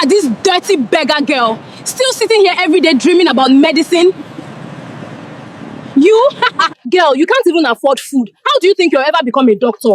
at this dirty beggar girl, still sitting here every day dreaming about medicine. You? Girl, you can't even afford food. How do you think you'll ever become a doctor?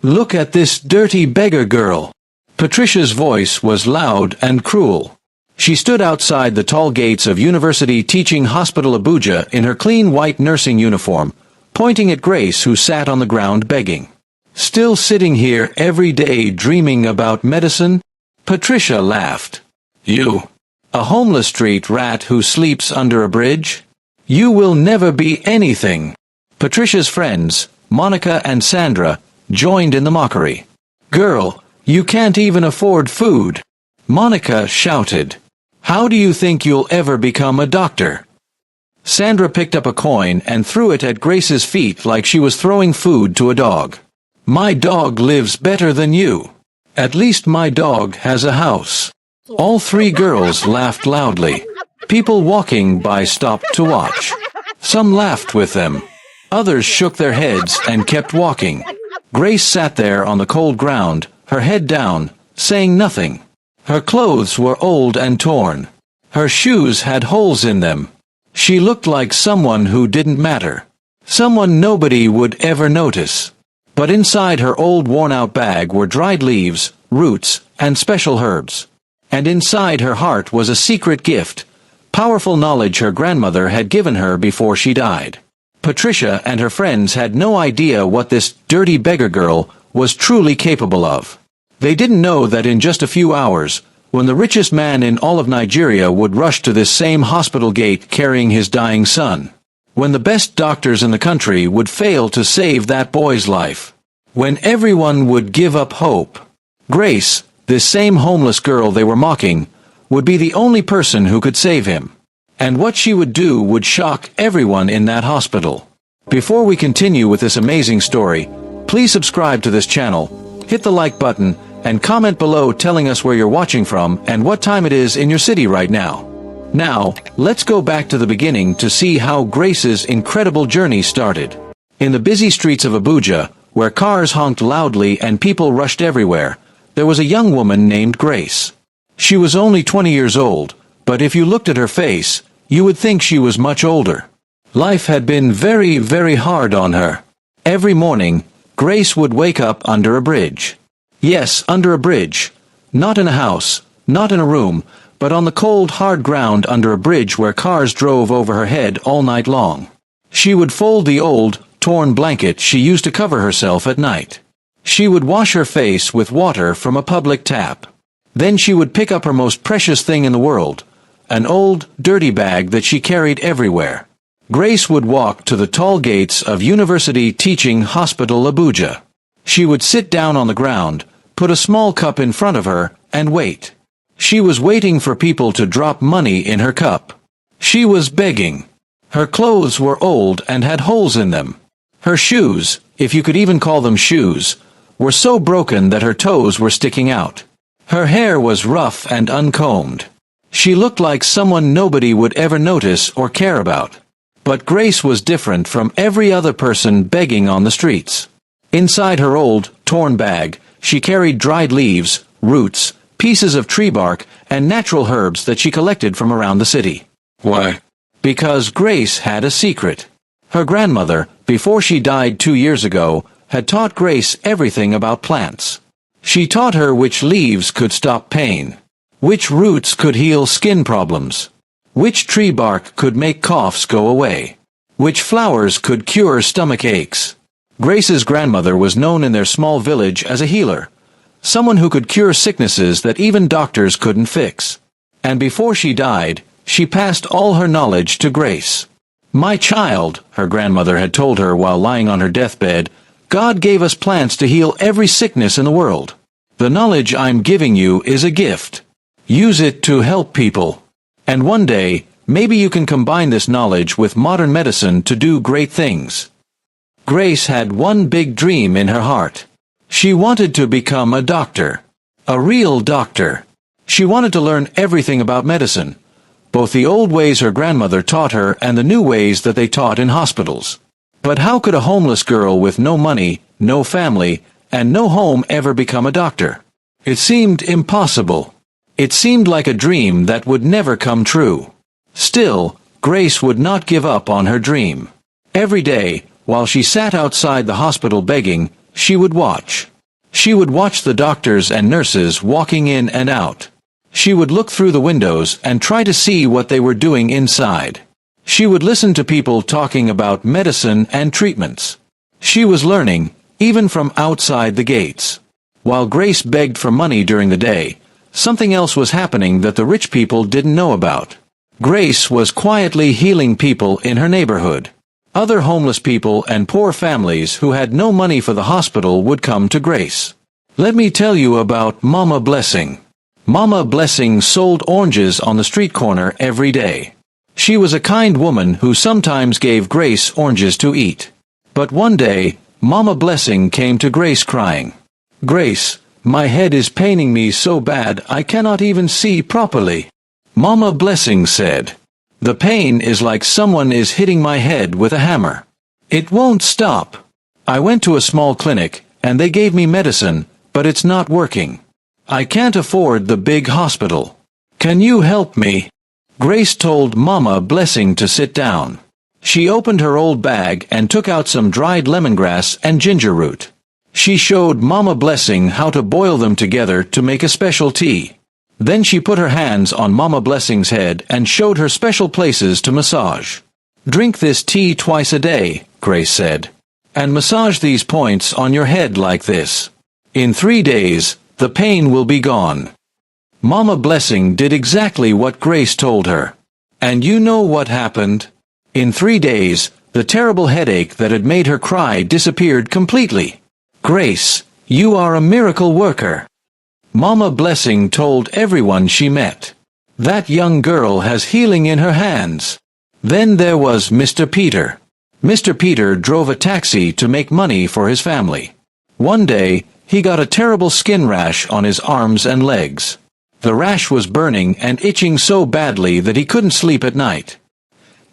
Look at this dirty beggar girl. Patricia's voice was loud and cruel. She stood outside the tall gates of University Teaching Hospital Abuja in her clean white nursing uniform, pointing at Grace, who sat on the ground begging. Still sitting here every day dreaming about medicine? Patricia laughed. You, a homeless street rat who sleeps under a bridge? You will never be anything. Patricia's friends, Monica and Sandra, joined in the mockery. Girl, you can't even afford food. Monica shouted. How do you think you'll ever become a doctor? Sandra picked up a coin and threw it at Grace's feet like she was throwing food to a dog. My dog lives better than you. At least my dog has a house. All three girls laughed loudly. People walking by stopped to watch. Some laughed with them. Others shook their heads and kept walking. Grace sat there on the cold ground, her head down, saying nothing. Her clothes were old and torn. Her shoes had holes in them. She looked like someone who didn't matter. Someone nobody would ever notice. But inside her old worn-out bag were dried leaves, roots, and special herbs. And inside her heart was a secret gift, powerful knowledge her grandmother had given her before she died. Patricia and her friends had no idea what this dirty beggar girl was truly capable of. They didn't know that in just a few hours, when the richest man in all of Nigeria would rush to this same hospital gate carrying his dying son, when the best doctors in the country would fail to save that boy's life, when everyone would give up hope, Grace, this same homeless girl they were mocking, would be the only person who could save him. And what she would do would shock everyone in that hospital. Before we continue with this amazing story, please subscribe to this channel, hit the like button, and comment below telling us where you're watching from and what time it is in your city right now. Now, let's go back to the beginning to see how Grace's incredible journey started. In the busy streets of Abuja, where cars honked loudly and people rushed everywhere, there was a young woman named Grace. She was only 20 years old, but if you looked at her face, you would think she was much older. Life had been very, very hard on her. Every morning, Grace would wake up under a bridge. Yes, under a bridge. Not in a house, not in a room, but on the cold, hard ground under a bridge where cars drove over her head all night long. She would fold the old, torn blanket she used to cover herself at night. She would wash her face with water from a public tap. Then she would pick up her most precious thing in the world, an old, dirty bag that she carried everywhere. Grace would walk to the tall gates of University Teaching Hospital Abuja. She would sit down on the ground, put a small cup in front of her, and wait. She was waiting for people to drop money in her cup. She was begging. Her clothes were old and had holes in them. Her shoes, if you could even call them shoes, were so broken that her toes were sticking out. Her hair was rough and uncombed. She looked like someone nobody would ever notice or care about. But Grace was different from every other person begging on the streets. Inside her old, torn bag, she carried dried leaves, roots, pieces of tree bark, and natural herbs that she collected from around the city. Why? Because Grace had a secret. Her grandmother, before she died 2 years ago, had taught Grace everything about plants. She taught her which leaves could stop pain, which roots could heal skin problems, which tree bark could make coughs go away, which flowers could cure stomach aches. Grace's grandmother was known in their small village as a healer, someone who could cure sicknesses that even doctors couldn't fix. And before she died, she passed all her knowledge to Grace. My child, her grandmother had told her while lying on her deathbed, God gave us plants to heal every sickness in the world. The knowledge I'm giving you is a gift. Use it to help people. And one day, maybe you can combine this knowledge with modern medicine to do great things. Grace had one big dream in her heart. She wanted to become a doctor. A real doctor. She wanted to learn everything about medicine, both the old ways her grandmother taught her and the new ways that they taught in hospitals. But how could a homeless girl with no money, no family, and no home ever become a doctor. It seemed impossible. It seemed like a dream that would never come true. Still, Grace would not give up on her dream. Every day, while she sat outside the hospital begging, she would watch. She would watch the doctors and nurses walking in and out. She would look through the windows and try to see what they were doing inside. She would listen to people talking about medicine and treatments. She was learning, even from outside the gates. While Grace begged for money during the day, something else was happening that the rich people didn't know about. Grace was quietly healing people in her neighborhood. Other homeless people and poor families who had no money for the hospital would come to Grace. Let me tell you about Mama Blessing. Mama Blessing sold oranges on the street corner every day. She was a kind woman who sometimes gave Grace oranges to eat. But one day, Mama Blessing came to Grace crying. "Grace, my head is paining me so bad I cannot even see properly." Mama Blessing said, "The pain is like someone is hitting my head with a hammer. It won't stop. I went to a small clinic, and they gave me medicine, but it's not working. I can't afford the big hospital. Can you help me?" Grace told Mama Blessing to sit down. She opened her old bag and took out some dried lemongrass and ginger root. She showed Mama Blessing how to boil them together to make a special tea. Then she put her hands on Mama Blessing's head and showed her special places to massage. "Drink this tea twice a day," Grace said, "and massage these points on your head like this. In 3 days, the pain will be gone." Mama Blessing did exactly what Grace told her. And you know what happened? In 3 days, the terrible headache that had made her cry disappeared completely. "Grace, you are a miracle worker." Mama Blessing told everyone she met. "That young girl has healing in her hands." Then there was Mr. Peter. Mr. Peter drove a taxi to make money for his family. One day, he got a terrible skin rash on his arms and legs. The rash was burning and itching so badly that he couldn't sleep at night.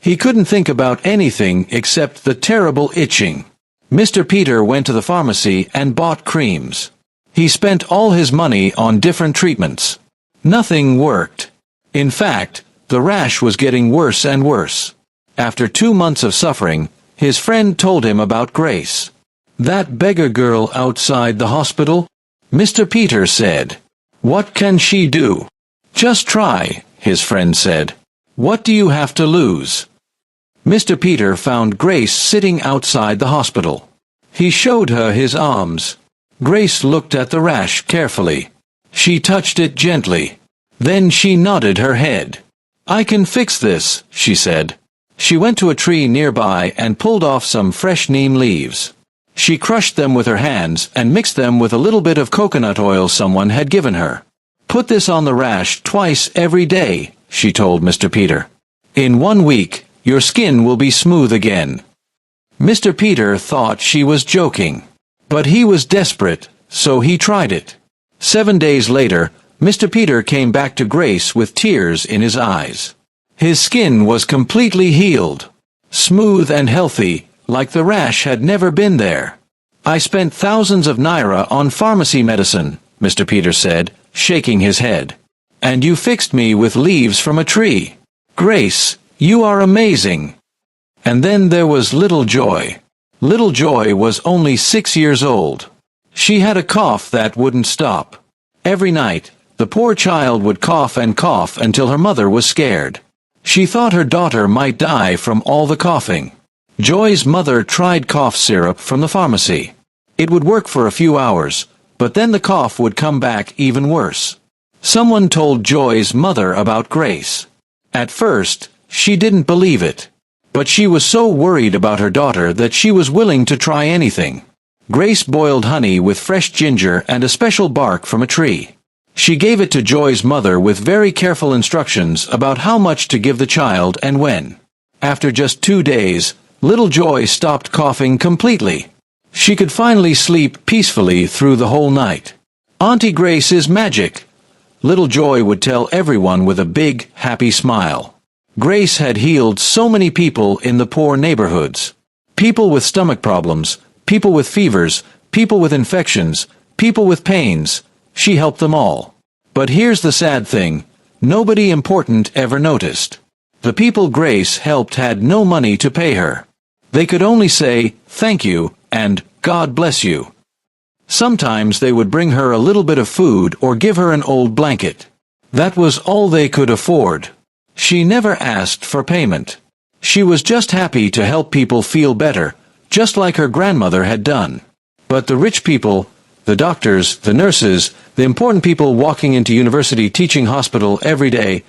He couldn't think about anything except the terrible itching. Mr. Peter went to the pharmacy and bought creams. He spent all his money on different treatments. Nothing worked. In fact, the rash was getting worse and worse. After 2 months of suffering, his friend told him about Grace. "That beggar girl outside the hospital?" Mr. Peter said. "What can she do?" "Just try," his friend said. "What do you have to lose?" Mr. Peter found Grace sitting outside the hospital. He showed her his arms. Grace looked at the rash carefully. She touched it gently. Then she nodded her head. "I can fix this," she said. She went to a tree nearby and pulled off some fresh neem leaves. She crushed them with her hands and mixed them with a little bit of coconut oil someone had given her. "Put this on the rash twice every day," she told Mr. Peter. "In 1 week, your skin will be smooth again." Mr. Peter thought she was joking. But he was desperate, so he tried it. 7 days later, Mr. Peter came back to Grace with tears in his eyes. His skin was completely healed, smooth and healthy, like the rash had never been there. "I spent thousands of naira on pharmacy medicine," Mr. Peter said, shaking his head. "And you fixed me with leaves from a tree. Grace, you are amazing." And then there was Little Joy. Little Joy was only 6 years old. She had a cough that wouldn't stop. Every night, the poor child would cough until her mother was scared. She thought her daughter might die from all the coughing. Joy's mother tried cough syrup from the pharmacy. It would work for a few hours, but then the cough would come back even worse. Someone told Joy's mother about Grace. At first, she didn't believe it. But she was so worried about her daughter that she was willing to try anything. Grace boiled honey with fresh ginger and a special bark from a tree. She gave it to Joy's mother with very careful instructions about how much to give the child and when. After just 2 days, Little Joy stopped coughing completely. She could finally sleep peacefully through the whole night. "Auntie Grace is magic," Little Joy would tell everyone with a big, happy smile. Grace had healed so many people in the poor neighborhoods. People with stomach problems, people with fevers, people with infections, people with pains. She helped them all. But here's the sad thing. Nobody important ever noticed. The people Grace helped had no money to pay her. They could only say, "Thank you," and "God bless you." Sometimes they would bring her a little bit of food or give her an old blanket. That was all they could afford. She never asked for payment. She was just happy to help people feel better, just like her grandmother had done. But the rich people, the doctors, the nurses, the important people walking into university teaching hospital every day,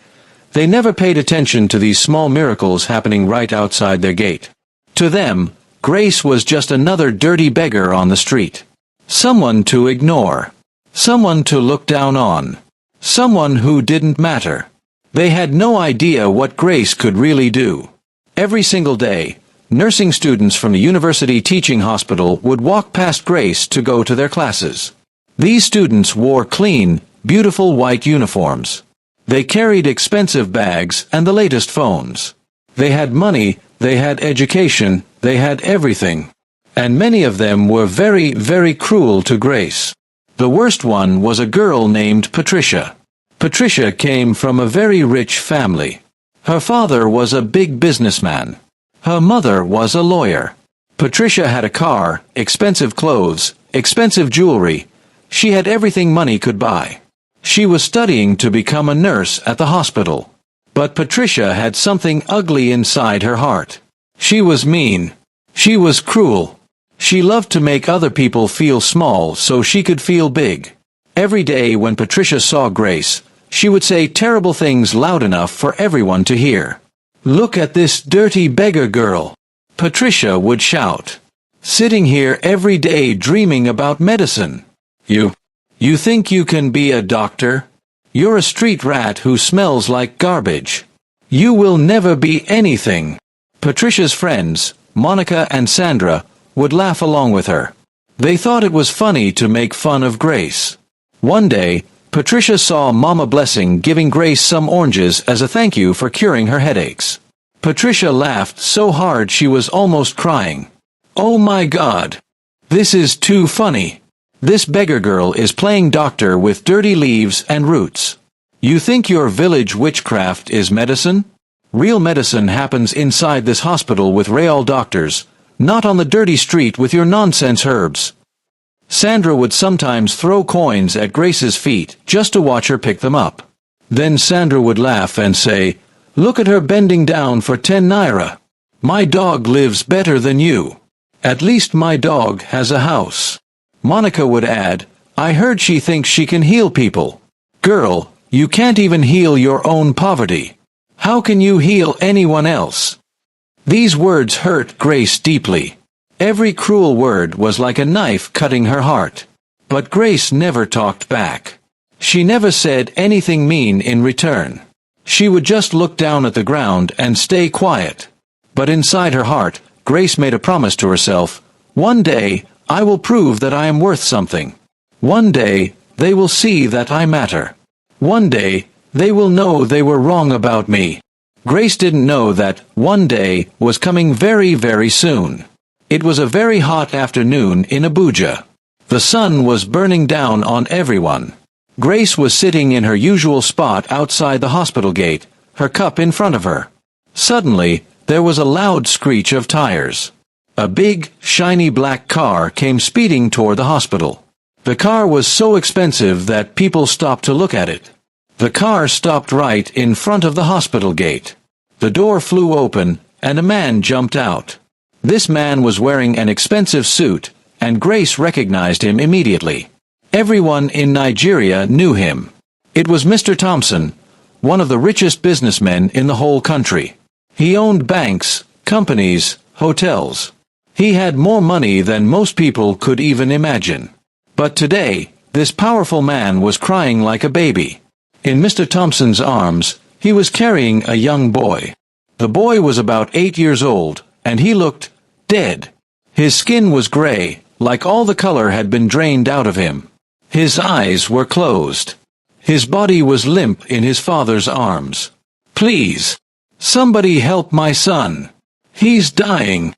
they never paid attention to these small miracles happening right outside their gate. To them, Grace was just another dirty beggar on the street. Someone to ignore. Someone to look down on. Someone who didn't matter. They had no idea what Grace could really do. Every single day, nursing students from the university teaching hospital would walk past Grace to go to their classes. These students wore clean, beautiful white uniforms. They carried expensive bags and the latest phones. They had money, they had education, they had everything. And many of them were very, very cruel to Grace. The worst one was a girl named Patricia. Patricia came from a very rich family. Her father was a big businessman. Her mother was a lawyer. Patricia had a car, expensive clothes, expensive jewelry. She had everything money could buy. She was studying to become a nurse at the hospital. But Patricia had something ugly inside her heart. She was mean. She was cruel. She loved to make other people feel small so she could feel big. Every day when Patricia saw Grace, she would say terrible things loud enough for everyone to hear. "Look at this dirty beggar girl," Patricia would shout. "Sitting here every day dreaming about medicine. You think you can be a doctor? You're a street rat who smells like garbage. You will never be anything." Patricia's friends, Monica and Sandra, would laugh along with her. They thought it was funny to make fun of Grace. One day, Patricia saw Mama Blessing giving Grace some oranges as a thank you for curing her headaches. Patricia laughed so hard she was almost crying. "Oh my God! This is too funny. This beggar girl is playing doctor with dirty leaves and roots. You think your village witchcraft is medicine? Real medicine happens inside this hospital with real doctors, not on the dirty street with your nonsense herbs." Sandra would sometimes throw coins at Grace's feet just to watch her pick them up. Then Sandra would laugh and say, "Look at her bending down for 10 naira. My dog lives better than you. At least my dog has a house." Monica would add, "I heard she thinks she can heal people. Girl, you can't even heal your own poverty. How can you heal anyone else?" These words hurt Grace deeply. Every cruel word was like a knife cutting her heart. But Grace never talked back. She never said anything mean in return. She would just look down at the ground and stay quiet. But inside her heart, Grace made a promise to herself, "One day, I will prove that I am worth something. One day, they will see that I matter. One day, they will know they were wrong about me." Grace didn't know that one day was coming very, very soon. It was a very hot afternoon in Abuja. The sun was burning down on everyone. Grace was sitting in her usual spot outside the hospital gate, her cup in front of her. Suddenly, there was a loud screech of tires. A big, shiny black car came speeding toward the hospital. The car was so expensive that people stopped to look at it. The car stopped right in front of the hospital gate. The door flew open, and a man jumped out. This man was wearing an expensive suit, and Grace recognized him immediately. Everyone in Nigeria knew him. It was Mr. Thompson, one of the richest businessmen in the whole country. He owned banks, companies, hotels. He had more money than most people could even imagine. But today, this powerful man was crying like a baby. In Mr. Thompson's arms, he was carrying a young boy. The boy was about 8 years old, and he looked dead. His skin was gray, like all the color had been drained out of him. His eyes were closed. His body was limp in his father's arms. "Please, somebody help my son. He's dying."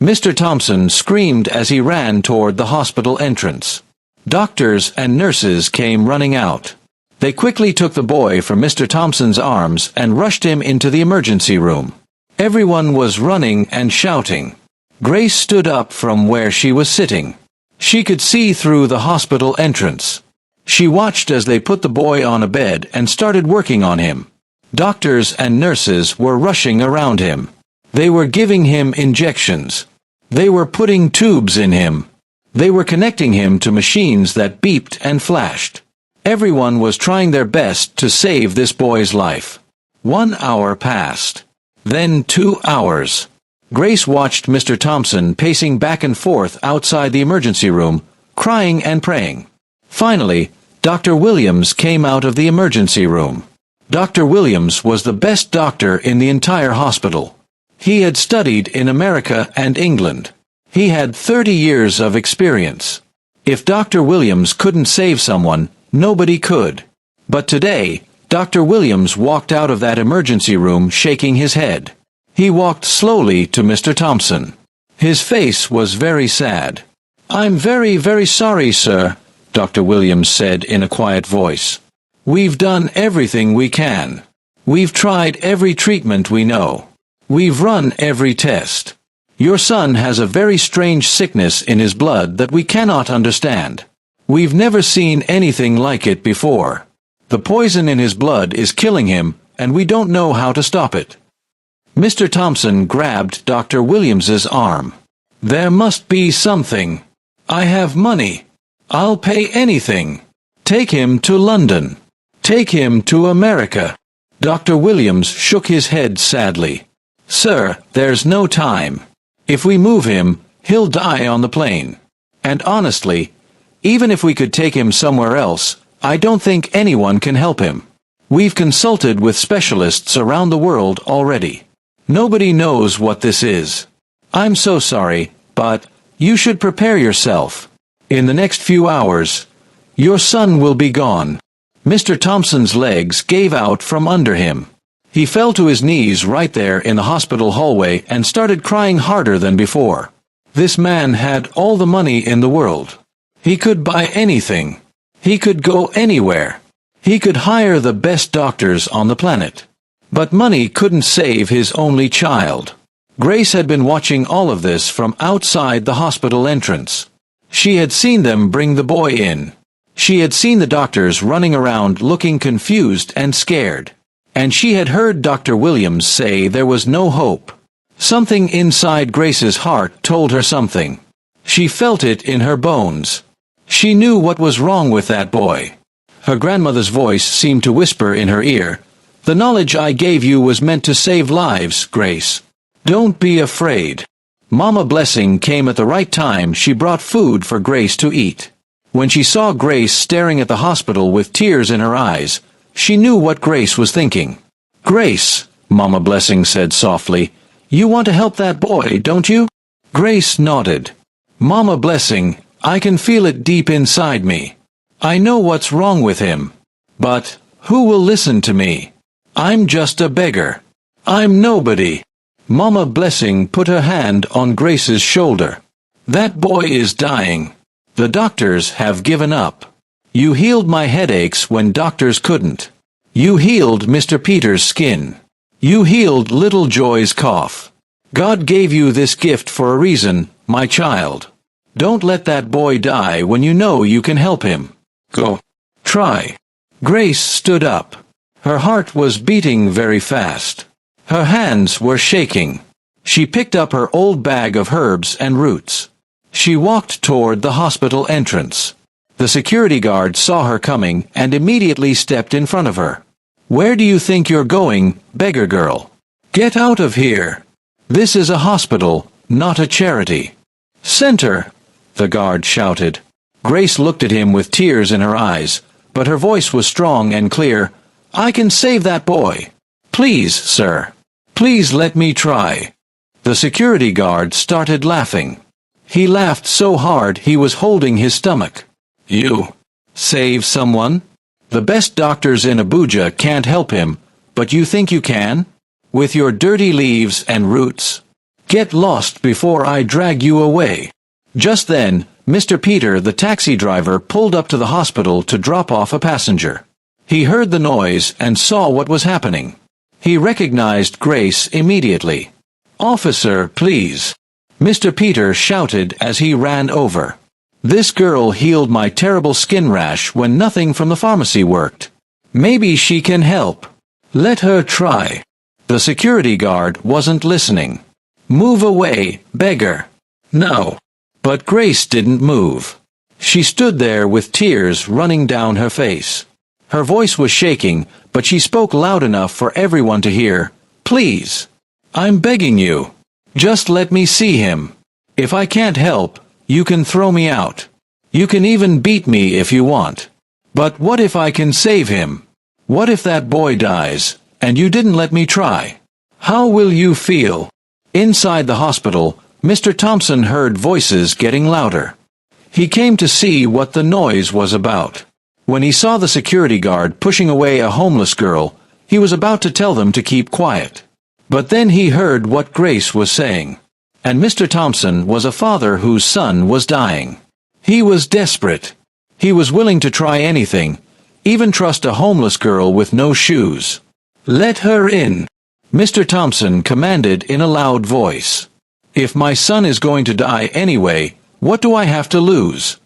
Mr. Thompson screamed as he ran toward the hospital entrance. Doctors and nurses came running out. They quickly took the boy from Mr. Thompson's arms and rushed him into the emergency room. Everyone was running and shouting. Grace stood up from where she was sitting. She could see through the hospital entrance. She watched as they put the boy on a bed and started working on him. Doctors and nurses were rushing around him. They were giving him injections. They were putting tubes in him. They were connecting him to machines that beeped and flashed. Everyone was trying their best to save this boy's life. 1 hour passed. Then 2 hours. Grace watched Mr. Thompson pacing back and forth outside the emergency room, crying and praying. Finally, Dr. Williams came out of the emergency room. Dr. Williams was the best doctor in the entire hospital. He had studied in America and England. He had 30 years of experience. If Dr. Williams couldn't save someone, nobody could. But today, Dr. Williams walked out of that emergency room shaking his head. He walked slowly to Mr. Thompson. His face was very sad. "I'm very, very sorry, sir," Dr. Williams said in a quiet voice. "We've done everything we can. We've tried every treatment we know. We've run every test. Your son has a very strange sickness in his blood that we cannot understand. We've never seen anything like it before. The poison in his blood is killing him, and we don't know how to stop it." Mr. Thompson grabbed Dr. Williams's arm. "There must be something. I have money. I'll pay anything. Take him to London. Take him to America." Dr. Williams shook his head sadly. "Sir, there's no time. If we move him, he'll die on the plane. And honestly, even if we could take him somewhere else, I don't think anyone can help him. We've consulted with specialists around the world already. Nobody knows what this is. I'm so sorry, but you should prepare yourself. In the next few hours, your son will be gone." Mr. Thompson's legs gave out from under him. He fell to his knees right there in the hospital hallway and started crying harder than before. This man had all the money in the world. He could buy anything. He could go anywhere. He could hire the best doctors on the planet. But money couldn't save his only child. Grace had been watching all of this from outside the hospital entrance. She had seen them bring the boy in. She had seen the doctors running around looking confused and scared. And she had heard Dr. Williams say there was no hope. Something inside Grace's heart told her something. She felt it in her bones. She knew what was wrong with that boy. Her grandmother's voice seemed to whisper in her ear, "The knowledge I gave you was meant to save lives, Grace. Don't be afraid." Mama Blessing came at the right time. She brought food for Grace to eat. When she saw Grace staring at the hospital with tears in her eyes, she knew what Grace was thinking. "Grace," Mama Blessing said softly, "you want to help that boy, don't you?" Grace nodded. "Mama Blessing, I can feel it deep inside me. I know what's wrong with him. But who will listen to me? I'm just a beggar. I'm nobody." Mama Blessing put her hand on Grace's shoulder. "That boy is dying. The doctors have given up. You healed my headaches when doctors couldn't. You healed Mr. Peter's skin. You healed little Joy's cough. God gave you this gift for a reason, my child. Don't let that boy die when you know you can help him. Go. Try." Grace stood up. Her heart was beating very fast. Her hands were shaking. She picked up her old bag of herbs and roots. She walked toward the hospital entrance. The security guard saw her coming and immediately stepped in front of her. "Where do you think you're going, beggar girl? Get out of here. This is a hospital, not a charity." "Center," the guard shouted. Grace looked at him with tears in her eyes, but her voice was strong and clear. "I can save that boy. Please, sir. Please let me try." The security guard started laughing. He laughed so hard he was holding his stomach. "You save someone? The best doctors in Abuja can't help him, but you think you can? With your dirty leaves and roots? Get lost before I drag you away." Just then, Mr. Peter, the taxi driver, pulled up to the hospital to drop off a passenger. He heard the noise and saw what was happening. He recognized Grace immediately. "Officer, please," Mr. Peter shouted as he ran over. "This girl healed my terrible skin rash when nothing from the pharmacy worked. Maybe she can help. Let her try." The security guard wasn't listening. "Move away, beggar." "No." But Grace didn't move. She stood there with tears running down her face. Her voice was shaking, but she spoke loud enough for everyone to hear. "Please. I'm begging you. Just let me see him. If I can't help, you can throw me out. You can even beat me if you want. But what if I can save him? What if that boy dies, and you didn't let me try? How will you feel?" Inside the hospital, Mr. Thompson heard voices getting louder. He came to see what the noise was about. When he saw the security guard pushing away a homeless girl, he was about to tell them to keep quiet. But then he heard what Grace was saying. And Mr. Thompson was a father whose son was dying. He was desperate. He was willing to try anything, even trust a homeless girl with no shoes. "Let her in," Mr. Thompson commanded in a loud voice. "If my son is going to die anyway, what do I have to lose?"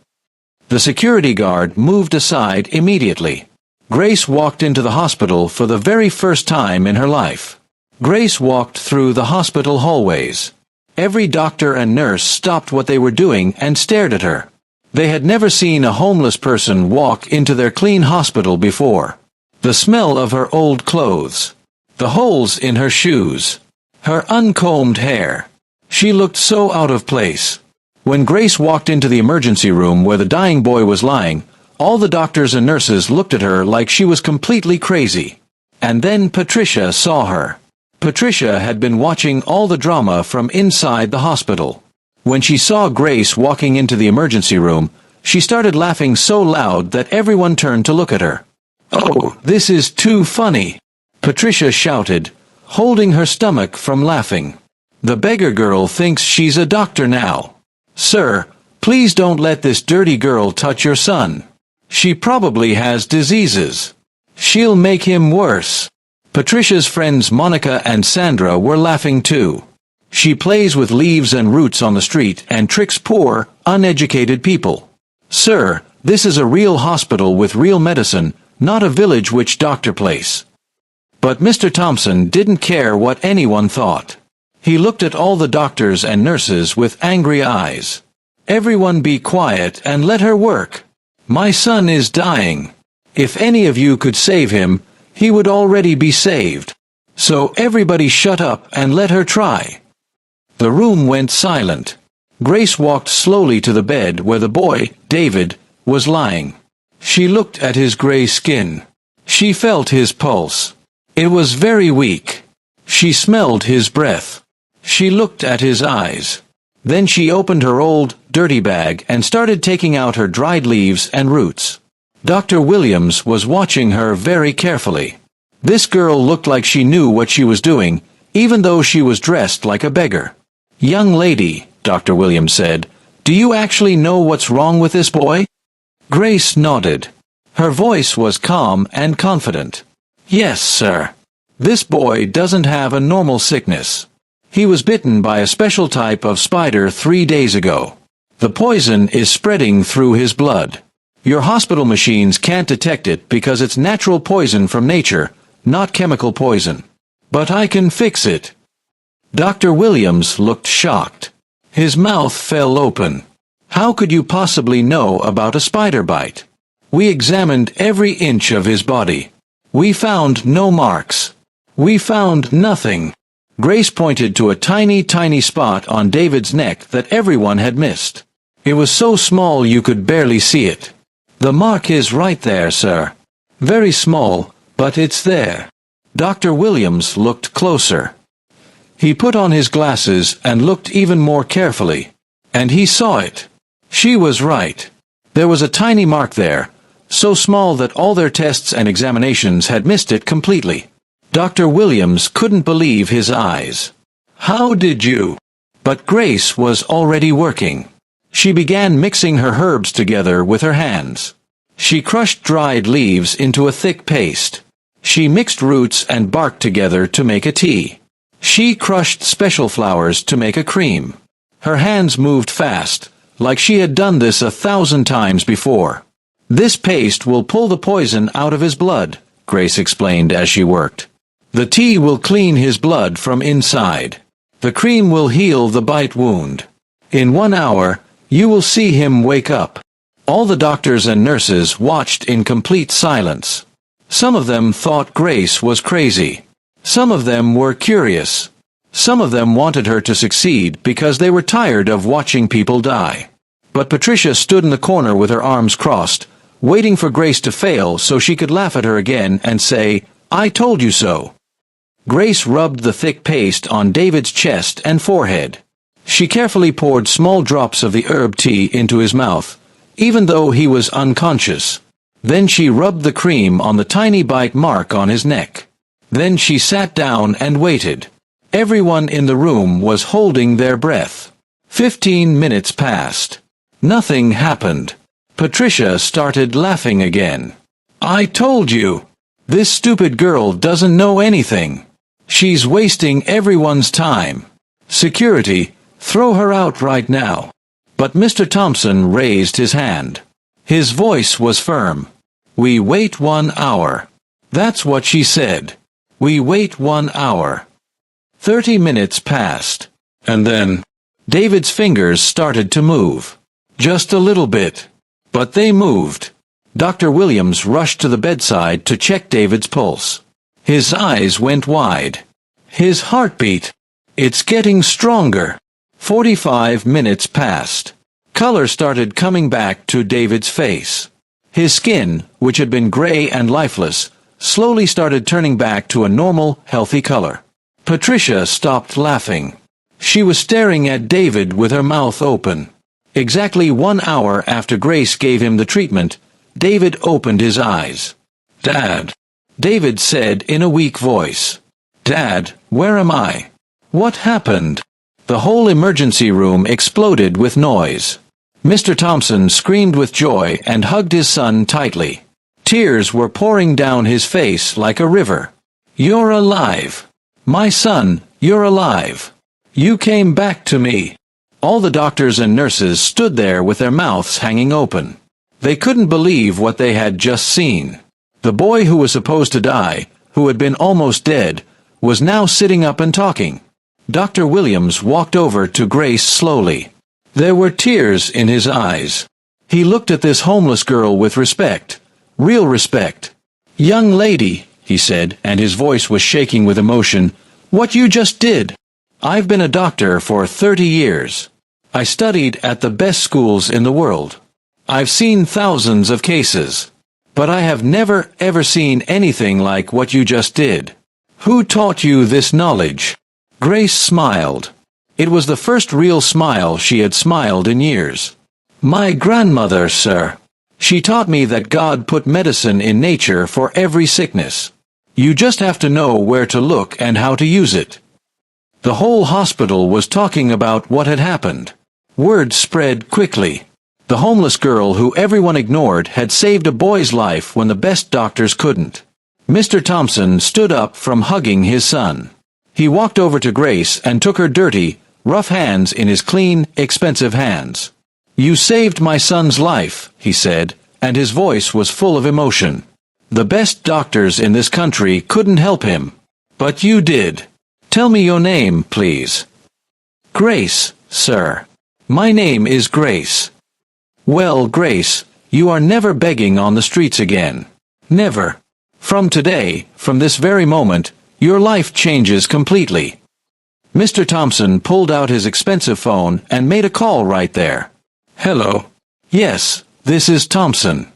The security guard moved aside immediately. Grace walked into the hospital for the very first time in her life. Grace walked through the hospital hallways. Every doctor and nurse stopped what they were doing and stared at her. They had never seen a homeless person walk into their clean hospital before. The smell of her old clothes, the holes in her shoes, her uncombed hair. She looked so out of place. When Grace walked into the emergency room where the dying boy was lying, all the doctors and nurses looked at her like she was completely crazy. And then Patricia saw her. Patricia had been watching all the drama from inside the hospital. When she saw Grace walking into the emergency room, she started laughing so loud that everyone turned to look at her. "Oh, this is too funny," Patricia shouted, holding her stomach from laughing. "The beggar girl thinks she's a doctor now. Sir, please don't let this dirty girl touch your son. She probably has diseases. She'll make him worse." Patricia's friends Monica and Sandra were laughing too. "She plays with leaves and roots on the street and tricks poor, uneducated people. Sir, this is a real hospital with real medicine, not a village witch doctor place." But Mr. Thompson didn't care what anyone thought. He looked at all the doctors and nurses with angry eyes. "Everyone be quiet and let her work. My son is dying. If any of you could save him, he would already be saved. So everybody shut up and let her try." The room went silent. Grace walked slowly to the bed where the boy, David, was lying. She looked at his gray skin. She felt his pulse. It was very weak. She smelled his breath. She looked at his eyes. Then she opened her old, dirty bag and started taking out her dried leaves and roots. Dr. Williams was watching her very carefully. This girl looked like she knew what she was doing, even though she was dressed like a beggar. "Young lady," Dr. Williams said, "do you actually know what's wrong with this boy?" Grace nodded. Her voice was calm and confident. "Yes, sir. This boy doesn't have a normal sickness. He was bitten by a special type of spider 3 days ago. The poison is spreading through his blood. Your hospital machines can't detect it because it's natural poison from nature, not chemical poison. But I can fix it." Dr. Williams looked shocked. His mouth fell open. "How could you possibly know about a spider bite? We examined every inch of his body. We found no marks. We found nothing." Grace pointed to a tiny spot on David's neck that everyone had missed. It was so small you could barely see it. "The mark is right there, sir. Very small, but it's there." Dr. Williams looked closer. He put on his glasses and looked even more carefully. And he saw it. She was right. There was a tiny mark there, so small that all their tests and examinations had missed it completely. Dr. Williams couldn't believe his eyes. "How did you?" But Grace was already working. She began mixing her herbs together with her hands. She crushed dried leaves into a thick paste. She mixed roots and bark together to make a tea. She crushed special flowers to make a cream. Her hands moved fast, like she had done this 1,000 times before. "This paste will pull the poison out of his blood," Grace explained as she worked. "The tea will clean his blood from inside. The cream will heal the bite wound. In 1 hour, you will see him wake up." All the doctors and nurses watched in complete silence. Some of them thought Grace was crazy. Some of them were curious. Some of them wanted her to succeed because they were tired of watching people die. But Patricia stood in the corner with her arms crossed, waiting for Grace to fail so she could laugh at her again and say, "I told you so." Grace rubbed the thick paste on David's chest and forehead. She carefully poured small drops of the herb tea into his mouth, even though he was unconscious. Then she rubbed the cream on the tiny bite mark on his neck. Then she sat down and waited. Everyone in the room was holding their breath. 15 minutes passed. Nothing happened. Patricia started laughing again. "I told you. This stupid girl doesn't know anything. She's wasting everyone's time. Security, throw her out right now." But Mr. Thompson raised his hand. His voice was firm. "We wait 1 hour. That's what she said. We wait 1 hour." 30 minutes passed. And then, David's fingers started to move. Just a little bit. But they moved. Dr. Williams rushed to the bedside to check David's pulse. His eyes went wide. His heartbeat. "It's getting stronger." 45 minutes passed. Color started coming back to David's face. His skin, which had been gray and lifeless, slowly started turning back to a normal, healthy color. Patricia stopped laughing. She was staring at David with her mouth open. Exactly 1 hour after Grace gave him the treatment, David opened his eyes. "Dad," David said in a weak voice. "Dad, where am I? What happened?" The whole emergency room exploded with noise. Mr. Thompson screamed with joy and hugged his son tightly. Tears were pouring down his face like a river. "You're alive. My son, you're alive. You came back to me." All the doctors and nurses stood there with their mouths hanging open. They couldn't believe what they had just seen. The boy who was supposed to die, who had been almost dead, was now sitting up and talking. Dr. Williams walked over to Grace slowly. There were tears in his eyes. He looked at this homeless girl with respect. Real respect. "Young lady," he said, and his voice was shaking with emotion, "what you just did. I've been a doctor for 30 years. I studied at the best schools in the world. I've seen thousands of cases. But I have never ever seen anything like what you just did. Who taught you this knowledge?" Grace smiled. It was the first real smile she had smiled in years. "My grandmother, sir. She taught me that God put medicine in nature for every sickness. You just have to know where to look and how to use it." The whole hospital was talking about what had happened. Word spread quickly. The homeless girl who everyone ignored had saved a boy's life when the best doctors couldn't. Mr. Thompson stood up from hugging his son. He walked over to Grace and took her dirty, rough hands in his clean, expensive hands. "You saved my son's life," he said, and his voice was full of emotion. "The best doctors in this country couldn't help him. But you did. Tell me your name, please." "Grace, sir. My name is Grace." "Well, Grace, you are never begging on the streets again. Never. From today, from this very moment, your life changes completely." Mr. Thompson pulled out his expensive phone and made a call right there. "Hello. Yes, this is Thompson.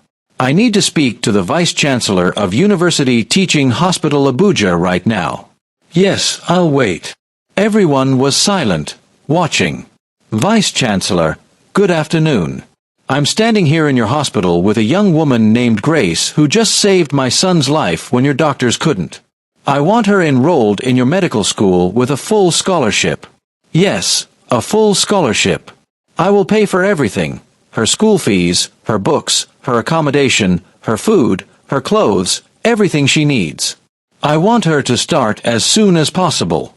I need to speak to the Vice-Chancellor of University Teaching Hospital Abuja right now." "Yes, I'll wait." Everyone was silent, watching. "Vice-Chancellor, good afternoon. I'm standing here in your hospital with a young woman named Grace who just saved my son's life when your doctors couldn't. I want her enrolled in your medical school with a full scholarship. Yes, A full scholarship. I will pay for everything. Her school fees, her books, her accommodation, her food, her clothes, everything she needs. I want her to start as soon as possible.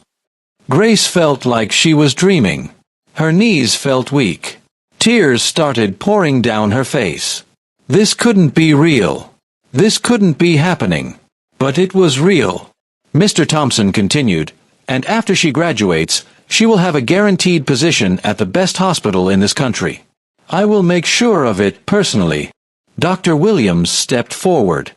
Grace felt like she was dreaming. Her knees felt weak. Tears started pouring down her face. This couldn't be real. This couldn't be happening. But it was real. Mr. Thompson continued, and after she graduates, she will have a guaranteed position at the best hospital in this country. I will make sure of it personally. Dr. Williams stepped forward.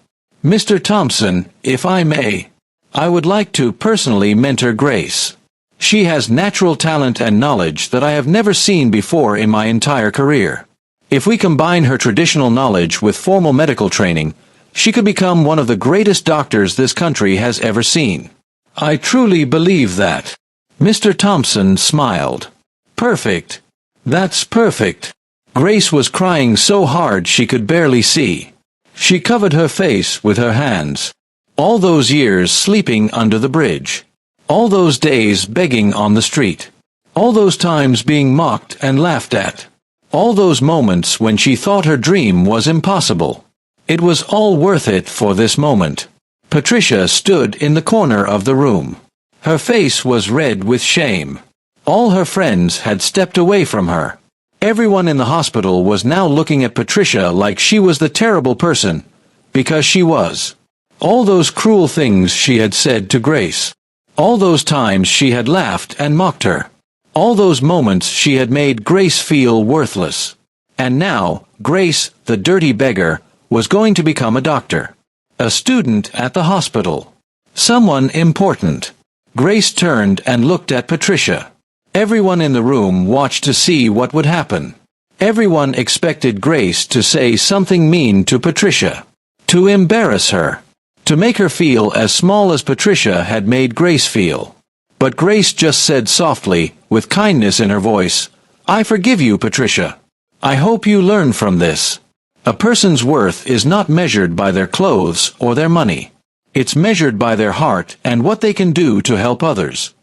Mr. Thompson, if I may, I would like to personally mentor Grace. She has natural talent and knowledge that I have never seen before in my entire career. If we combine her traditional knowledge with formal medical training, she could become one of the greatest doctors this country has ever seen. I truly believe that. Mr. Thompson smiled. Perfect. That's perfect. Grace was crying so hard she could barely see. She covered her face with her hands. All those years sleeping under the bridge. All those days begging on the street. All those times being mocked and laughed at. All those moments when she thought her dream was impossible. It was all worth it for this moment. Patricia stood in the corner of the room. Her face was red with shame. All her friends had stepped away from her. Everyone in the hospital was now looking at Patricia like she was the terrible person, because she was. All those cruel things she had said to Grace. All those times she had laughed and mocked her. All those moments she had made Grace feel worthless. And now, Grace, the dirty beggar, was going to become a doctor. A student at the hospital. Someone important. Grace turned and looked at Patricia. Everyone in the room watched to see what would happen. Everyone expected Grace to say something mean to Patricia. To embarrass her. To make her feel as small as Patricia had made Grace feel. But Grace just said softly, with kindness in her voice, I forgive you, Patricia. I hope you learn from this. A person's worth is not measured by their clothes or their money. It's measured by their heart and what they can do to help others.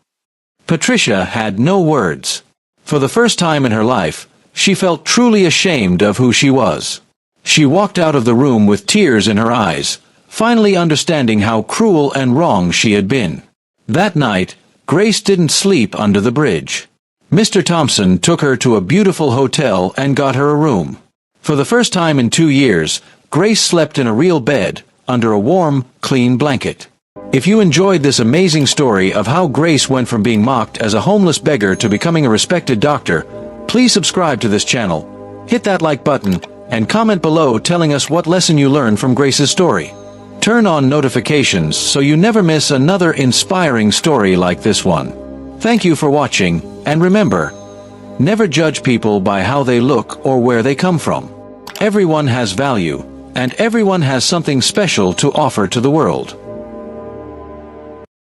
Patricia had no words. For the first time in her life, she felt truly ashamed of who she was. She walked out of the room with tears in her eyes, finally understanding how cruel and wrong she had been. That night, Grace didn't sleep under the bridge. Mr. Thompson took her to a beautiful hotel and got her a room. For the first time in 2 years, Grace slept in a real bed, under a warm, clean blanket. If you enjoyed this amazing story of how Grace went from being mocked as a homeless beggar to becoming a respected doctor, please subscribe to this channel, hit that like button, and comment below telling us what lesson you learned from Grace's story. Turn on notifications so you never miss another inspiring story like this one. Thank you for watching, and remember, never judge people by how they look or where they come from. Everyone has value, and everyone has something special to offer to the world.